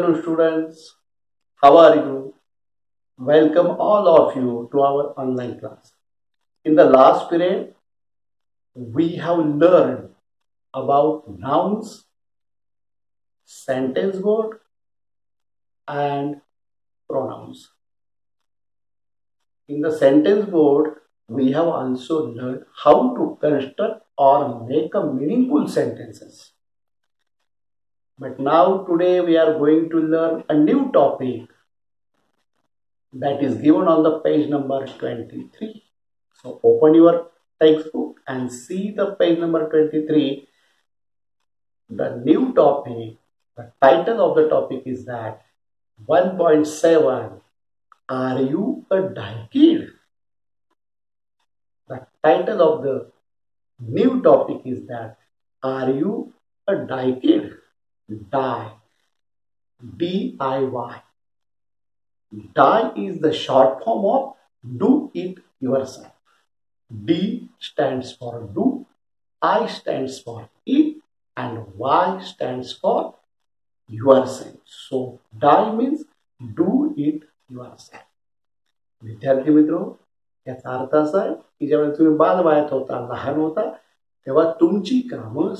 afternoon, students. How are you? Welcome all of you to our online class. In the last period, we have learned about nouns, sentence word, and pronouns. In the sentence word, we have also learned how to construct or make a meaningful sentences. But now today we are going to learn a new topic that is given on the page number 23. So open your textbook and see the page number 23. The new topic, the title of the topic is that 1.7, Are You a Die Kid? The title of the new topic is that Are You a Die Kid? Die. D-I-Y. Die is the short form of do it yourself. D stands for do, I stands for it, and Y stands for yourself. So die means do it yourself. विद्यार्थी मित्रों, याचा अर्थ असा आहे की ज्यावेळेला तुम्ही बालवयात होता, लहान होता, तेव्हा तुमची कामं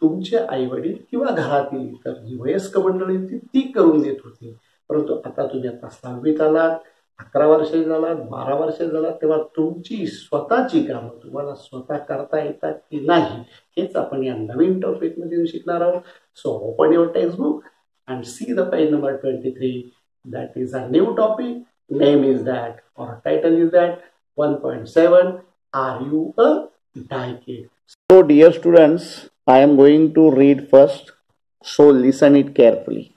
तुमचे आई वडील किंवा घरातील इतर जी वयस्क मंडळी होती ती करून देत होती. परंतु आता तुम्ही आता 6वीत आलात, 11 वर्षे झालात, 12 वर्षे झालात, तेव्हा तुमची स्वतःची कामं तुम्हाला स्वतः करता येतात की नाही हेच आपण या नवीन टॉपिक मध्ये शिकणार आहोत. So open your textbook and see the page number 23. That is a new topic. Name is that, or title is that 1.7, Are You a Die Kid? So dear students, I am going to read first, so listen it carefully.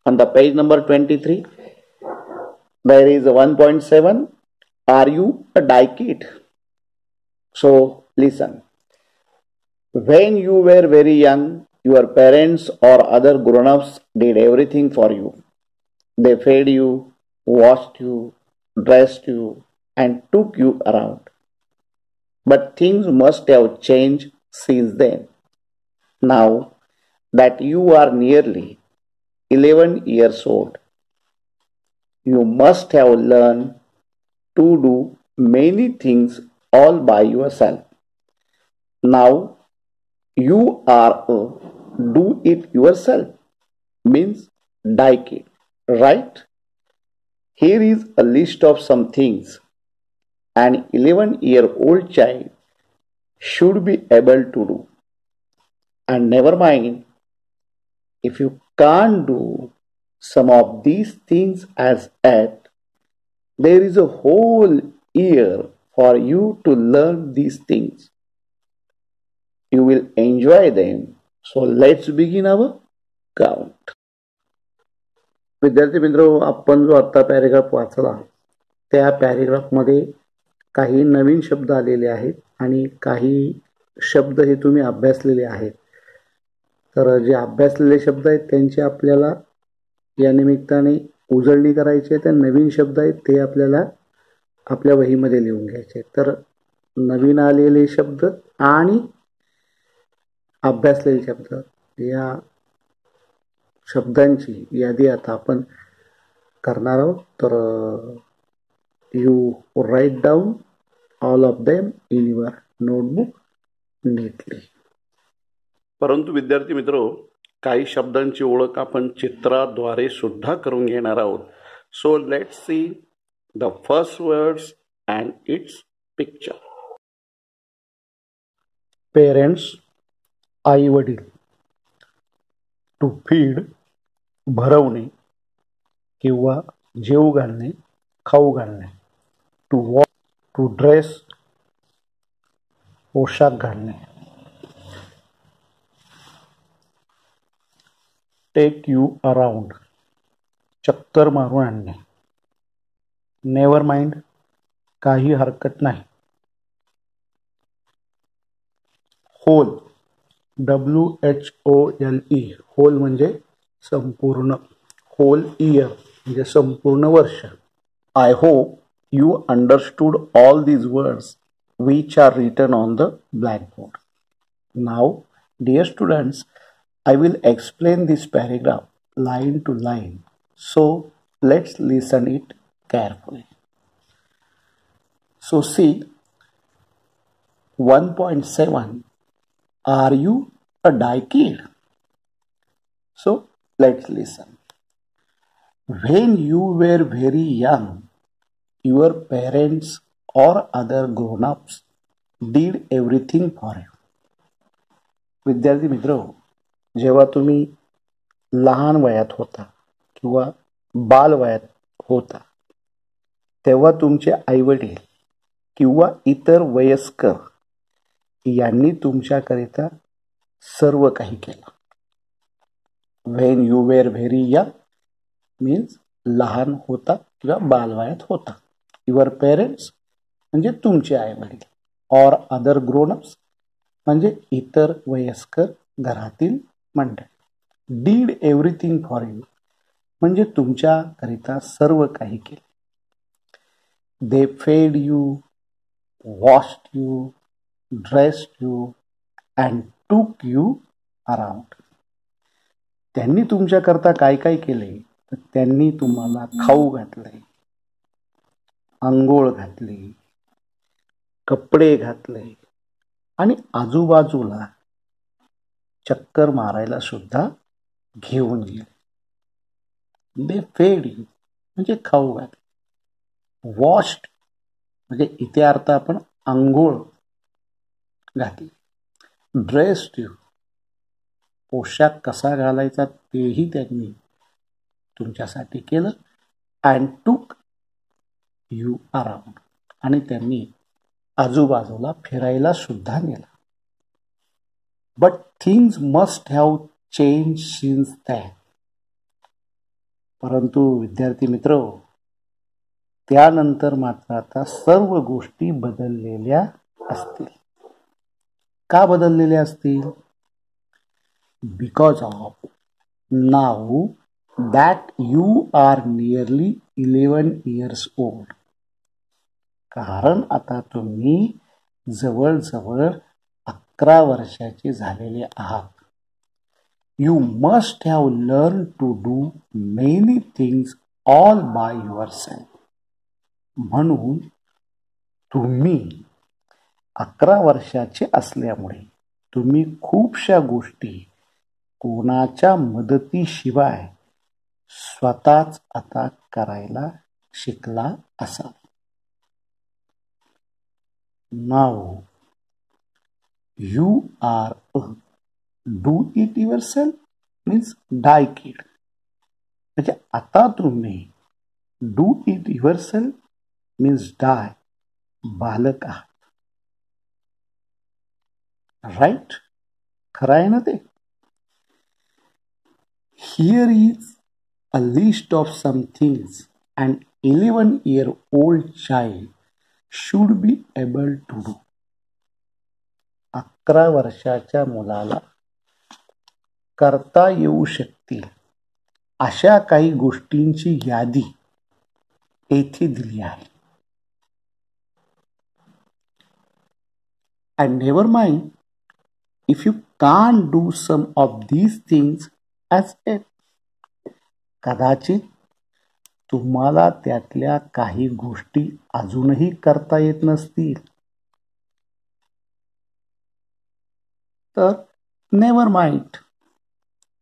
On the page number 23, there is a 1.7, Are You a Die Kid? So listen. When you were very young, your parents or other grown-ups did everything for you. They fed you, washed you, dressed you, and took you around. But things must have changed since then. Now that you are nearly 11 years old, you must have learned to do many things all by yourself. Now you are a do it yourself means die kid, right? Here is a list of some things an 11-year-old child should be able to do. And never mind if you can't do some of these things as yet, there is a whole year for you to learn these things. You will enjoy them. So let's begin our count. विद्यार्थी मित्रो, आपण जो आता paragraph वाचला त्या पॅरेग्राफमध्ये काही नवीन शब्द आलेले आहेत आणि काही शब्द हे तुम्ही अभ्यासलेले आहेत. तर जे अभ्यासलेले शब्द आहेत त्यांची आपल्याला या निमित्ताने उजळणी करायची आहे. त्या नवीन शब्द आहेत ते आपल्याला आपल्या वहीमध्ये लिहून घ्यायचे. तर नवीन आलेले शब्द आणि अभ्यासलेले शब्द या शब्दांची यादी आता आपण करणार आहोत. तर you write down all of them in your notebook neatly. परंतु विद्यार्थी मित्रो, काही शब्दांची ओळख आपण चित्राद्वारे सुद्धा करून घेणार आहोत. So let's see the first words and its picture. Parents, आई वडील. टू फीड, भरवणे किंवा जेवू घालणे, खाऊ घालणे. टू वॉक, टू ड्रेस, पोशाख घालणे. टेक यू अराउंड, चक्कर मारून आणणे. नेवर माइंड, काही हरकत नाही. होल, WHOLE, होल म्हणजे संपूर्ण. होल इयर म्हणजे संपूर्ण वर्ष. I hope you understood all these words which are written on the blackboard. Now, dear students, I will explain this paragraph line to line. So let's listen it carefully. So see 1.7. Are you a die kid? So let's listen. When you were very young, your parents or other grown-ups did everything for you. विद्यार्थी मित्र, जेव्हा तुम्ही लहान वयात होता किंवा बाल वयात होता तेव्हा तुमचे आईवडील किंवा इतर वयस्कर यांनी तुमच्याकरिता सर्व काही केलं. When you were very young means लहान होता किंवा बालवयात होता. युअर पेरेंट्स म्हणजे तुमचे आई वडील, ऑर अदर ग्रोनअप्स म्हणजे इतर वयस्कर घरातील मंडळी. डीड एव्हरीथिंग फॉर यू म्हणजे तुमच्याकरिता सर्व काही केले. दे फेड you, washed you, dressed you and टूक यू अराउंड. त्यांनी तुमच्याकरता काय काय केले तर त्यांनी तुम्हाला खाऊ घातले, अंघोळ घातली, कपडे घातले आणि आजूबाजूला चक्कर मारायला सुद्धा घेऊन गेले. दे फेड यू म्हणजे खाऊ घातले. वॉश्ड म्हणजे इथे अर्थ आपण अंघोळ घातली. ड्रेस्ड यू पोशाख कसा घालायचा तेही त्यांनी तुमच्यासाठी केलं. अँड टूक यू अराउंड आणि त्यांनी आजूबाजूला फिरायला सुद्धा नेला. But things must have change since that. परंतु विद्यार्थी मित्र, त्यानंतर मात्र आता सर्व गोष्टी बदललेल्या असतील. का बदललेल्या असतील? Because of now that you are nearly 11 years old. कारण आता तुम्ही जवळजवळ 11 वर्षाचे झालेले आहात. You must have learn to do many things all by your self. म्हणून तुम्ही 11 वर्षाचे असल्यामुळे तुम्ही खूपशा गोष्टी कोणाच्या मदतीशिवाय स्वतःच आता करायला शिकला असाल. Now you are do it yourself means DIY kid. म्हणजे आता तुम्ही do it yourself means DIY बालक आहात. राईट? खरं आहे ना ते? Here is a list of some things an 11-year-old child should be able to do. 11 वर्षाच्या मुलाला करता येऊ शकतील अशा काही गोष्टींची यादी येथे दिली आहे. And never mind if you can't do some of these things as yet. कदाचित तुम्हाला त्यातल्या काही गोष्टी अजूनही करता येत नसतील तर never mind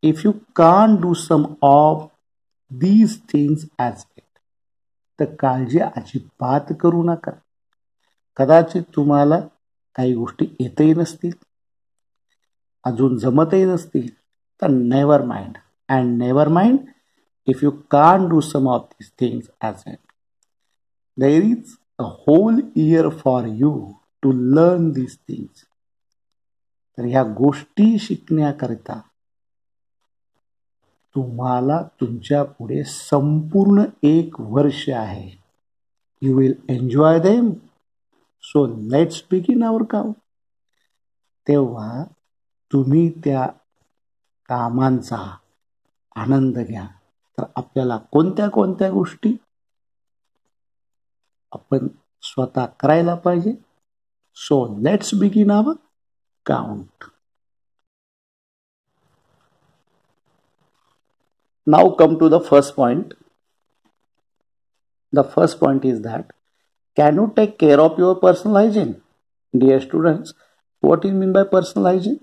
if you can't do some of these things as it. तर काळजी अजिबात करू नका. कदाचित तुम्हाला काही गोष्टी येतही नसतील, अजून जमतही नसतील तर never mind. And never mind if you can't do some of these things as yet. There is a whole year for you to learn these things. तर ह्या गोष्टी शिकण्याकरिता तुम्हाला तुमच्या पुढे संपूर्ण 1 वर्ष आहे. You will enjoy them. So let's begin our काम. तेव्हा तुम्ही त्या कामांचा आनंद घ्या. तर आपल्याला कोणत्या कोणत्या गोष्टी आपण स्वतः करायला पाहिजे. So let's begin our count. Now come to the first point. The first point is that, can you take care of your personal hygiene? Dear students, what is mean by personal hygiene?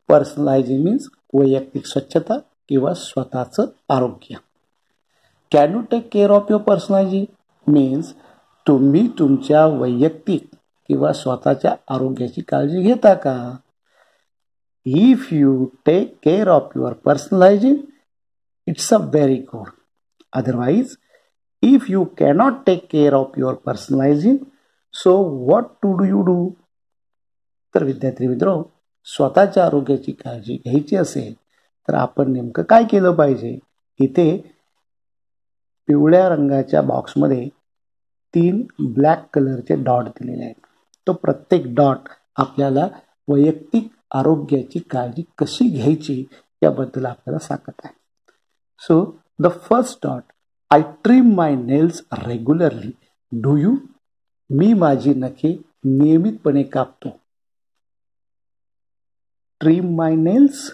Personal hygiene means वैयक्तिक स्वच्छता किंवा स्वतःचं आरोग्य. Can you take care of your personal hygiene? Means तुम्ही तुमच्या वैयक्तिक किंवा स्वतःच्या आरोग्याची काळजी घेता का? If you take care of your personal hygiene, it's a very good. Otherwise, if you cannot take care of your personal hygiene, so what do you do? तर विद्यार्थी मित्र, स्वतःच्या आरोग्याची काळजी घ्यायची असेल तर आपण नेमकं काय केलं पाहिजे? इथे पिवळ्या रंगाच्या बॉक्समध्ये 3 ब्लॅक कलरचे डॉट दिलेले आहेत. तो प्रत्येक डॉट आपल्याला वैयक्तिक आरोग्याची काळजी कशी घ्यायची याबद्दल आपल्याला सांगत आहे. So the first dot, I trim my nails regularly. Do you? मी माझी नखे नियमितपणे कापतो. ट्रिम माय नेल्स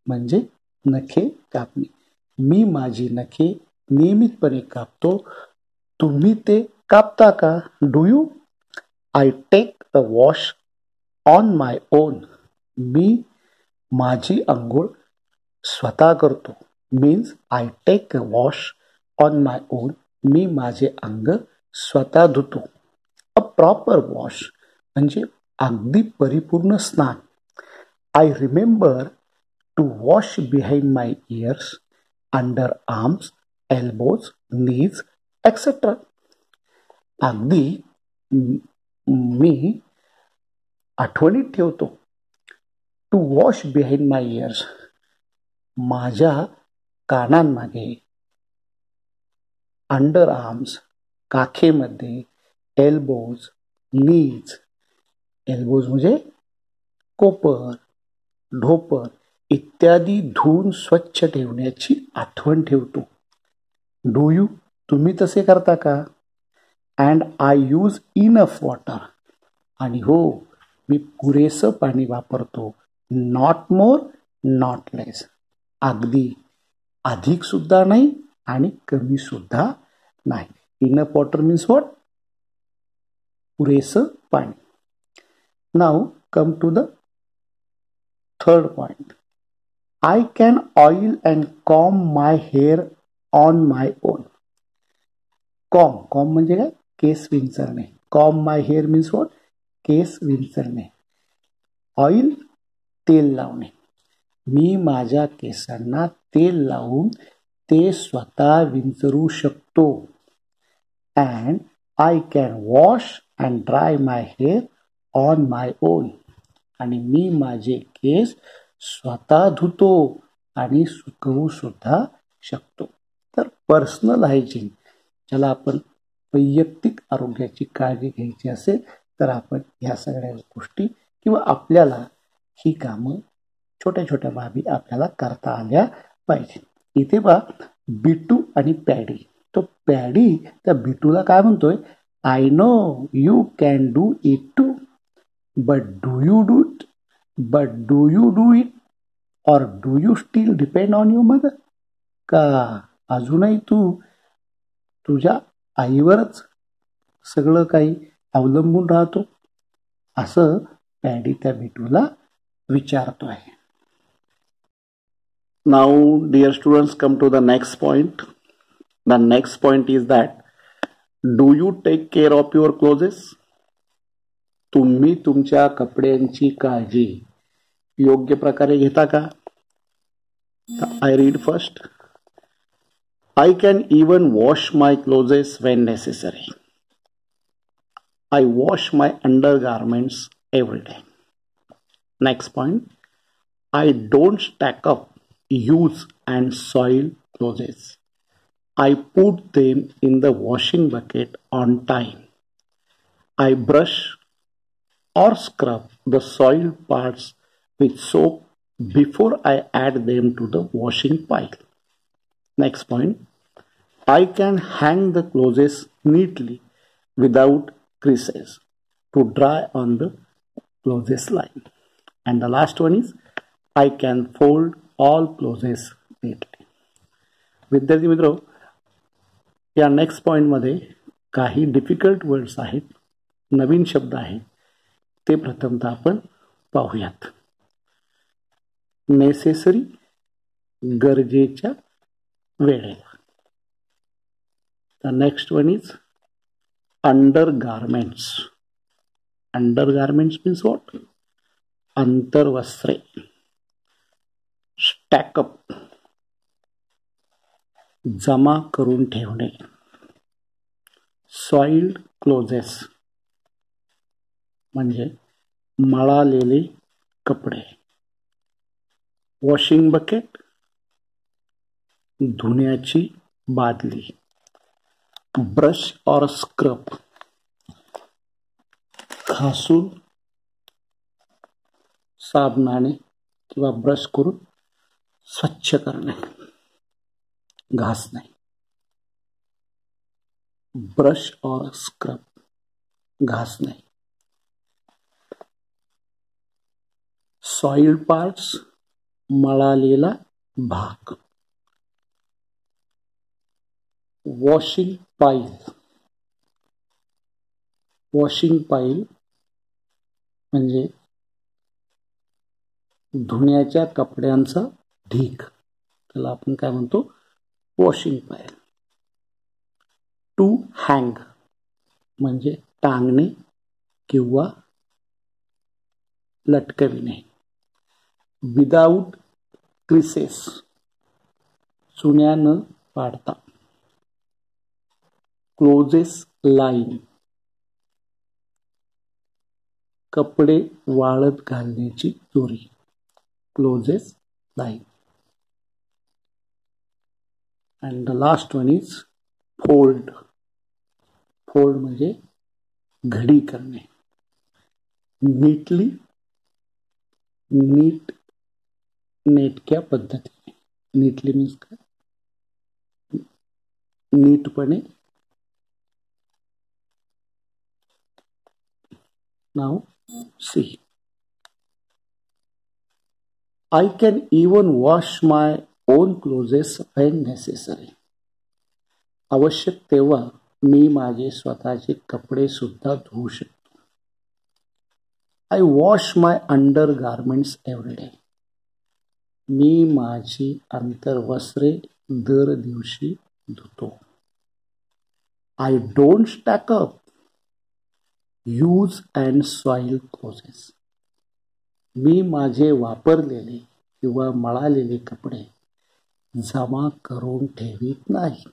म्हणजे नखे कापणे. मी माझी नखे नियमितपणे कापतो. तुम्ही ते कापता का? Do you? I take a wash on my own. मी माझी आंघोळ स्वतः करतो. Means I take a wash on my own. मी माझे अंग स्वतः धुतो. अ प्रॉपर वॉश म्हणजे अगदी परिपूर्ण स्नान. I remember to wash behind my ears, under arms, elbows, knees etcetera. अगदी मी आठवणीत ठेवतो. To wash behind my ears, माझ्या कानांमागे, अंडर आर्म्स काखेमध्ये, एल्बोज, नीज, एल्बोज म्हणजे कोपर, ढोपर इत्यादी धुवून स्वच्छ ठेवण्याची आठवण ठेवतो. Do you? तुम्ही तसे करता का? And I use enough water. आणि हो, मी पुरेसं पाणी वापरतो. Not more, not less. अगदी अधिक सुद्धा नाही आणि कमी सुद्धा नाही. Enough water means what? पुरेसं पाणी. Now come to the third point. I can oil and comb my hair on my own. Comb म्हणजे काय? केस विंचरणे. Comb my hair means what? केस विंचरणे. ऑइल, तेल लावणे. मी माझ्या केसांना तेल लावून ते स्वतः विंचरू शकतो. And I can wash and dry my hair on my own. आणि मी माझे केस स्वतः धुतो आणि सुकवू सुद्धा शकतो. तर पर्सनल हायजीन, ज्याला आपण वैयक्तिक आरोग्याची काळजी घ्यायची असेल तर आपण ह्या सगळ्या गोष्टी किंवा आपल्याला ही कामं छोट्या छोट्या बाबी आपल्याला करता आल्या पाहिजे. इथे पहा बिटू आणि पॅडी. तो पॅडी त्या बिटूला काय म्हणतोय? I know you can do it too, but do you do it? But do you do it or do you still depend on your mother? का अजूनही तू तुझ्या आईवरच सगळं काही अवलंबून राहतो? असं पॅडी त्या बिटूला विचारतो आहे. Now dear students, come to the next point. The next point is that, do you take care of your clothes? तुम्ही तुमच्या कपड्यांची काळजी योग्य प्रकारे घेता का? I read first. I can even wash my clothes Wien necessary. I wash my undergarments every day. Next point. I don't stack up use and soil clothes. I put them in the washing bucket on time. I brush or scrub the soiled parts with soap before I add them to the washing pile. Next point. I can hang the clothes neatly without creases to dry on the clothes line. And the last one is, I can fold all clothes neatly. विद्यार्थी मित्र, या next पॉईंटमध्ये काही difficult words आहेत, नवीन शब्द आहेत, ते प्रथमतः आपण पाहूयात. नेसेसरी, गरजेच्या वेळेला. The next one is undergarments. Undergarments means what? अंतर्वस्त्रे. स्टॅकअप, जमा करून ठेवणे. सॉइल्ड क्लोजेस म्हणजे मळालेले कपडे. वॉशिंग बकेट, धुण्याची बादली. ब्रश और स्क्रब, घासून साबणाने किंवा ब्रश करून स्वच्छ करणे, घासणे. ब्रश और स्क्रब, घासणे. सॉइल पार्ट्स, मळालेला भाग. वॉशिंग पाईल. वॉशिंग पाईल म्हणजे धुण्याच्या कपड्यांचा ढीग, त्याला आपण काय म्हणतो? वॉशिंग पाईल. टू हँग म्हणजे टांगणे किंवा लटकविणे. विदाउट क्रिसेस, चुन्या न पाडता. क्लोजेस लाईन, कपडे वाळत घालण्याची दोरी. Clothes line. And the last one is fold. Fold म्हणजे घडी करणे. नीटली, नीट, नेटक्या पद्धतीने. नीटली मीन्स काय? नीटपणे. नाव C. I can even wash my own clothes when necessary. आवश्यक तेव्हा मी माझे स्वतःचे कपडे सुद्धा धुवू शकतो. I wash my undergarments every day. मी माझी अंतर्वस्त्रे दर दिवशी धुतो. I don't stack up use and soil clothes. मी माझे वापरलेले किंवा मळालेले कपडे जमा करून ठेवीत नाही.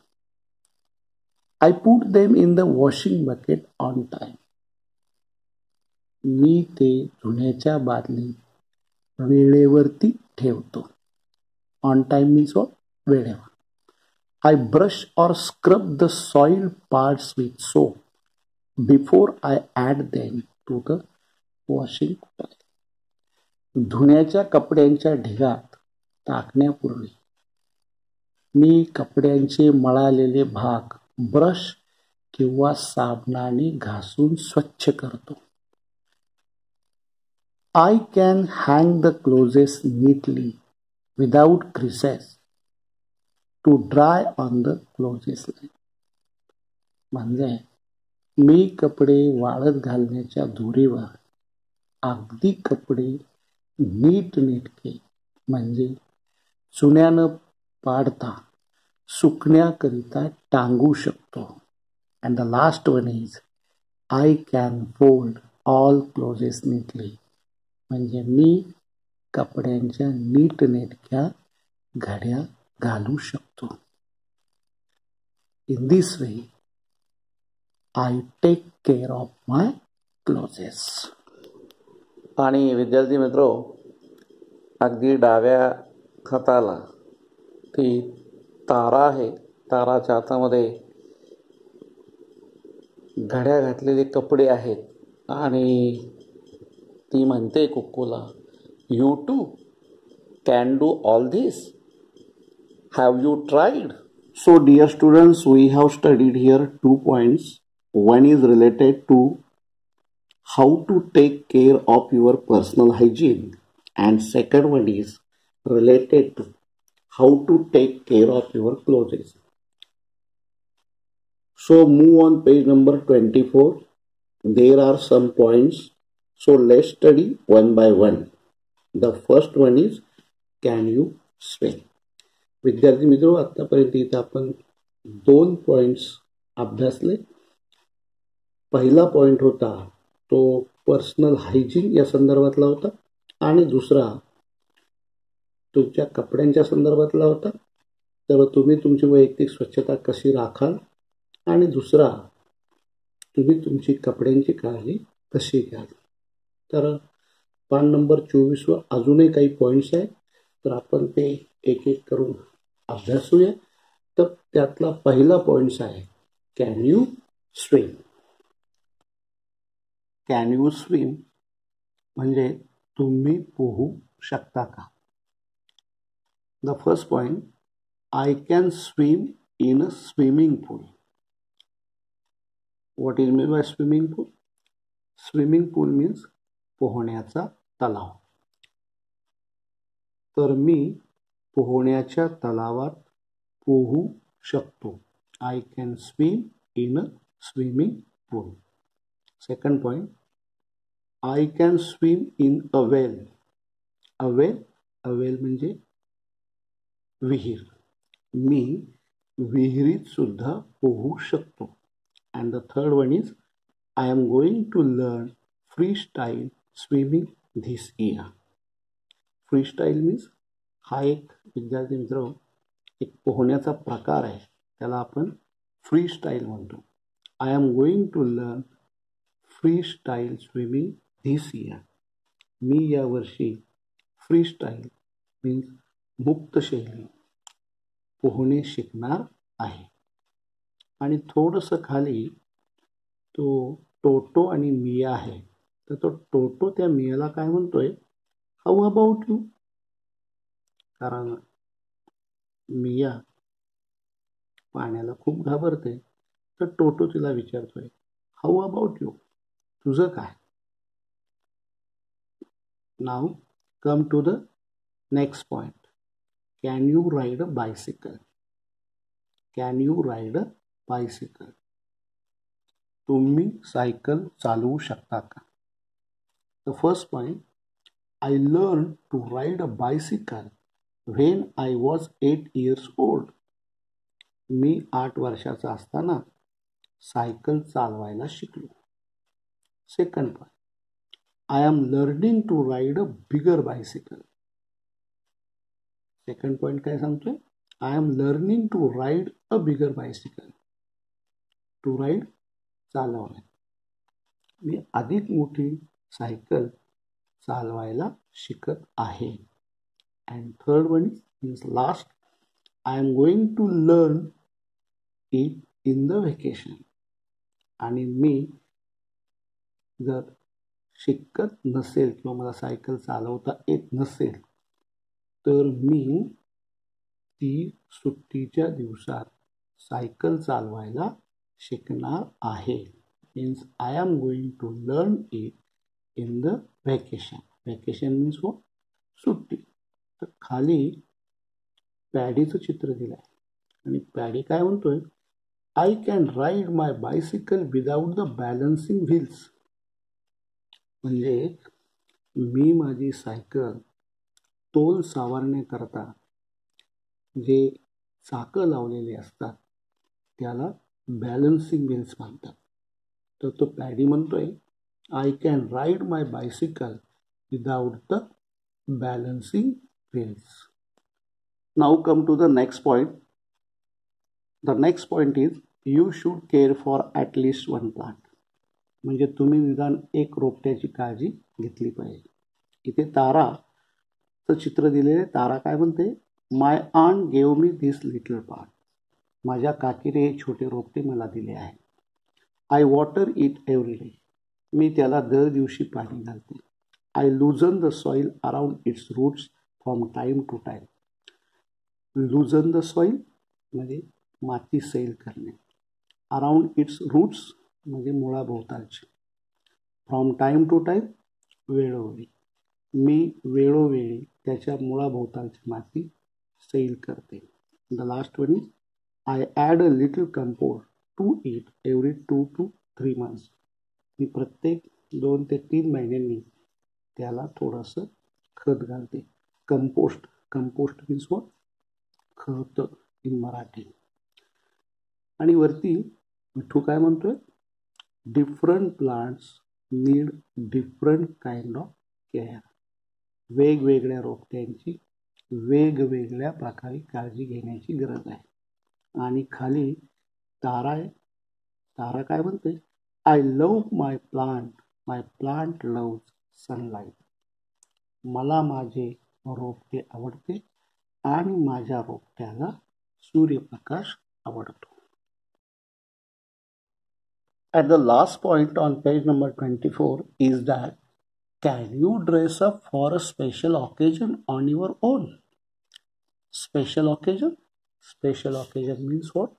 I put them in the washing bucket on time. मी ते धुण्याच्या बादलीत वेळेवरती ठेवतो. On time means what? वेळेवर. I brush or scrub the soiled parts with soap before I add them to the washing pile. धुण्याच्या कपड्यांच्या ढिगात टाकण्यापूर्वी मी कपड्यांचे मळालेले भाग ब्रश किंवा साबणाने घासून स्वच्छ करतो. I can hang the clothes neatly without creases to dry on the clothes line. म्हणजे मी कपडे वाळत घालण्याच्या दोरीवर अगदी कपडे नीटनेटके म्हणजे चुन्या न पाडता सुकण्याकरिता टांगू शकतो. And the last one is I can fold all clothes neatly. म्हणजे मी कपड्यांच्या नीटनेटक्या घड्या घालू शकतो. In this way, I take care of my clothes. आणि विद्यार्थी मित्रो, अगदी डाव्या हाताला ती तारा आहे. ताराच्या हातामध्ये घड्या घातलेले कपडे आहेत आणि ती म्हणते कुक्कूला, you too can do all this. Have you tried? So dear students, we have studied here 2 points. One is related to how to take care of your personal hygiene, and second one is related to how to take care of your clothes. So move on page number 24. There are some points. So let's study one by one. The first one is, can you swim? विद्यार्थी मित्रों, आतापर्यंत इथे आपण 2 points अभ्यासले. पहिला point होता तो personal hygiene या संदर्भातला होता आणि दुसरा तुमच्या कपड्यांच्या संदर्भातला होता. तर तुम्ही तुमची वैयक्तिक स्वच्छता कशी राखाल आणि दुसरा तुम्ही तुमची कपड्यांची काळजी कशी घ्याल. तर पान नंबर 24 वर अजूनही काही पॉइंट्स आहेत, तर आपण ते एक एक करून अभ्यासूया. तर त्यातला पहिला पॉइंट्स आहे, can you swim. Can you swim म्हणजे तुम्ही पोहू शकता का. The first point, I can swim in a swimming pool. What is mean by swimming pool? Swimming pool means पोहण्याचा तलाव. तर मी पोहण्याच्या तलावात पोहू शकतो. I can swim in a swimming pool. Second point, I can swim in a well. A well म्हणजे विहीर. मी विहिरीत सुद्धा पोहू शकतो. And the third one is, I am going to learn freestyle swimming this year. Freestyle means हा एक, विद्यार्थी मित्र, एक पोहण्याचा प्रकार आहे, त्याला आपण फ्री स्टाईल म्हणतो. I am going to learn freestyle swimming this year. मी यावर्षी फ्री स्टाईल मीन्स मुक्त शैली पोहणे शिकणार आहे. आणि थोडंसं खाली तो टोटो आणि मिया आहे. तर तो टोटो त्या मियाला काय म्हणतोय, हाऊ अबाउट यू. कारण मिया पाण्याला खूप घाबरते, तर टोटो तिला विचारतोय, हाऊ अबाउट यू, तुझं काय. Now come to the next point, can you ride a bicycle. Can you ride a bicycle. तुम्ही सायकल चालवू शकता का. The first point, I learn to ride a bicycle when I was 8 years old. मी 8 वर्षाचा असताना सायकल चालवायला शिकलो. Second point, I am learning to ride a bigger bicycle. Second point काय सांगतोय, I am learning to ride a bigger bicycle. To ride चालवणे, मी अधिक मोठी सायकल चालवायला शिकत आहे. And third one means last, I am going to learn it in the vacation. आणि मी जर शिकत नसेल किंवा मला सायकल चालवता येत नसेल, तर मी ती सुट्टीच्या दिवसात सायकल चालवायला शिकणार आहे. Means I am going to learn it in the vacation. Vacation means हो, सुट्टी. तर खाली पॅडीचं चित्र दिलं आहे आणि पॅडी काय म्हणतोय, I can ride my bicycle without the balancing wheels. म्हणजे मी माझी सायकल तोल सावरण्याकरता जे चाकं लावलेले असतात त्याला बॅलन्सिंग व्हील्स म्हणतात. तर तो पॅडी म्हणतोय, I can ride my bicycle without the balancing wheels. Now come to the next point. The next point is, you should care for at least one plant. म्हणजे तुम्ही निदान एक रोपट्याची काळजी घेतली पाहिजे. इथे ताराचं चित्र दिलेलं. तारा काय म्हणते, my aunt gave me this little plant. माझ्या काकीने हे छोटे रोपटे मला दिले आहे. I water it every day. मी त्याला दर दिवशी पाणी घालते. I loosen the soil around its roots from time to time. Loosen the soil म्हणजे माती सैल करणे. अराउंड इट्स रूट्स म्हणजे मुळाभोवतालचे. फ्रॉम टाईम टू टाईम वेळोवेळी. मी वेळोवेळी त्याच्या मुळाभोवतालची माती सेल करते. The last one is I add a little compost to it every 2 to 3 months. मी प्रत्येक 2 ते 3 महिन्यांनी त्याला थोडंसं खत घालते. Compost means what? Khat in Marathi. आणि वरती विठू काय म्हणतोय? Different plants need different kind of care. वेगवेगळ्या रोपट्यांची वेगवेगळ्या प्रकारे काळजी घेण्याची गरज आहे. आणि खाली तारा आहे. तारा काय म्हणते? I love my plant love sunlight. मला माझे रोपटे आवडते आणि माझ्या रोपट्याला सूर्यप्रकाश आवडतो. At the last point on page number 24 is that can you dress up for a special occasion on your own? Special occasion? Special occasion means what?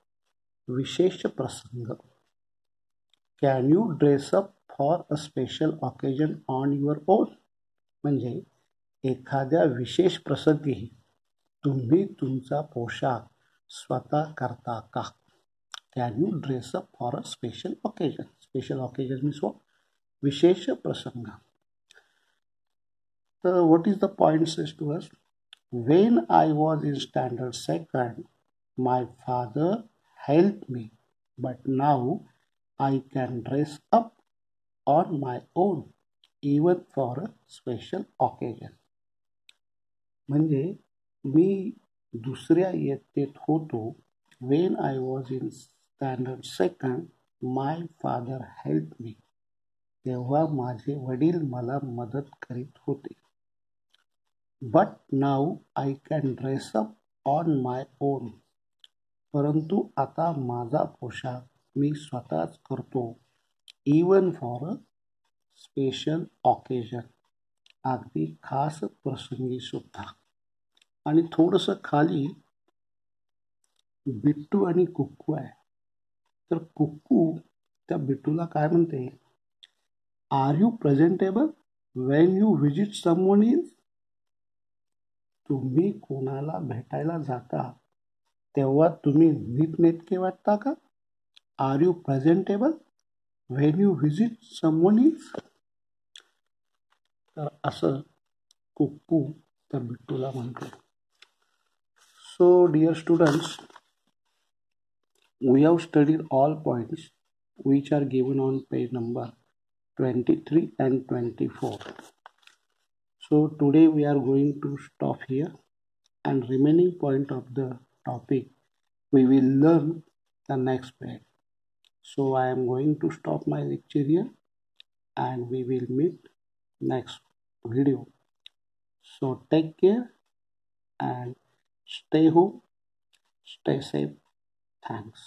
विशेष प्रसंग. Can you dress up for a special occasion on your own? म्हणजे एखाद्या विशेष प्रसंगी तुम्ही तुमचा पोशाख स्वतः करता का? Can you dress up for a special occasion? Special occasion means what? विशेष प्रसंग. So what is the point says to us? When I was in standard second, my father helped me, but now I can dress up on my own even for a special occasion. म्हणजे मी दुसऱ्या इयत्तेत होतो. When I was in standard second, my father helped me. तेव्हा माझे वडील मला मदत करीत होते. But now I can dress up on my own. परंतु आता माझा पोशाख मी स्वतःच करतो. Even for a special occasion. अगदी खास प्रसंगी सुद्धा. आणि थोडंसं खाली बिट्टू आणि कुक्कू आहे. तर कुक्कू त्या बिट्टूला काय म्हणते? Are you presentable when you visit someone is? तुम्ही कोणाला भेटायला जाता तेव्हा तुम्ही नीटनेटके वाटता का? Are you presentable when you visit someone is? तर असं कुक्कू त्या बिट्टूला म्हणते. So dear students, we have studied all points which are given on page number 23 and 24. So today we are going to stop here, and remaining point of the topic we will learn the next page. So I am going to stop my lecture here and we will meet next video. So take care and stay home, stay safe. Thanks.